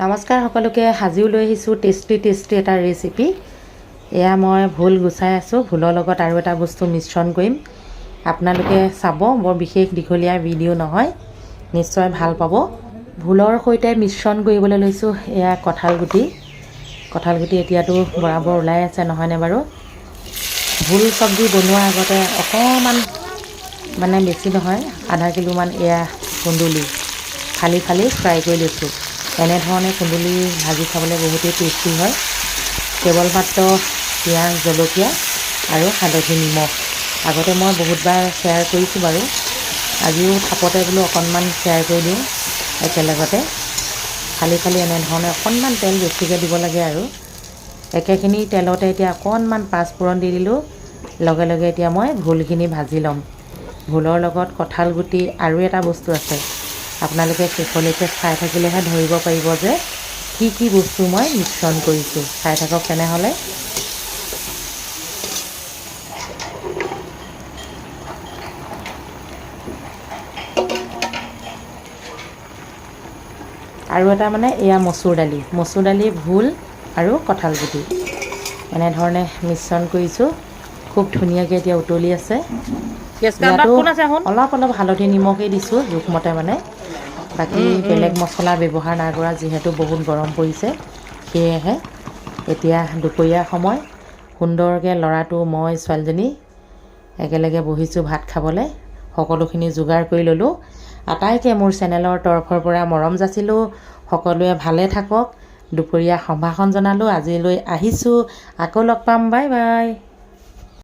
নমস্কাৰ সকলোকে হাজিও লৈ আহিছোঁ টেষ্টি এটা ৰেচিপি। এয়া মই ভোল গুচাই আছোঁ। ভোলৰ লগত আৰু এটা বস্তু মিশ্ৰণ কৰিম। আপোনালোকে চাব, বৰ বিশেষ দীঘলীয়া ভিডিঅ' নহয়, নিশ্চয় ভাল পাব। ভোলৰ সৈতে মিশ্ৰণ কৰিবলৈ লৈছোঁ এয়া কঁঠালগুটি এতিয়াতো বৰাবৰ ওলাই আছে, নহয়নে বাৰু? ভোল চব্জি বনোৱাৰ আগতে অকণমান বেছি নহয়, আধা কিলোমান এয়া কুন্দুলি ফালি ফ্ৰাই কৰি লৈছোঁ। এনেধৰণে কুন্দুলি ভাজি খাবলৈ বহুতেই টেষ্টি হয়। কেৱল মাত্ৰ পিঁয়াজ, জলকীয়া আৰু হালধি, নিমখ। আগতে মই বহুতবাৰ শ্বেয়াৰ কৰিছোঁ বাৰু, আজিও থাপতে বোলো অকণমান শ্বেয়াৰ কৰি দিওঁ একেলগতে। ফালি এনেধৰণে অকণমান তেল বেছিকৈ দিব লাগে আৰু একেখিনি তেলতে এতিয়া অকণমান পাঁচফোৰণ দি দিলোঁ। লগে লগে এতিয়া মই ভোলখিনি ভাজি ল'ম। ভোলৰ লগত কঁঠালগুটি আৰু এটা বস্তু আছে, আপোনালোকে শেষলৈকে চাই থাকিলেহে ধৰিব পাৰিব যে কি বস্তু মই মিশ্ৰণ কৰিছোঁ। চাই থাকক তেনেহ'লে। আৰু এটা এয়া মচুৰ দালি, ভোল আৰু কঁঠালগুটি এনেধৰণে মিশ্ৰণ কৰিছোঁ। খুব ধুনীয়াকৈ এতিয়া উতলি আছে। ইয়াতো অলপ হালধি নিমখেই দিছোঁ জোখমতে, বাকী বেলেগ মছলা ব্যৱহাৰ নাই কৰা, যিহেতু বহুত গৰম পৰিছে। সেয়েহে এতিয়া দুপৰীয়া সময়, সুন্দৰকৈ ল'ৰাটো, মই, ছোৱালীজনী একেলগে বহিছোঁ ভাত খাবলৈ। সকলোখিনি যোগাৰ কৰি ল'লোঁ। আটাইকে মোৰ চেনেলৰ তৰফৰ পৰা মৰম যাচিলোঁ। সকলোৱে ভালে থাকক। দুপৰীয়া সম্ভাষণ জনালোঁ। আজিলৈ আহিছোঁ, আকৌ লগ পাম। Bye bye.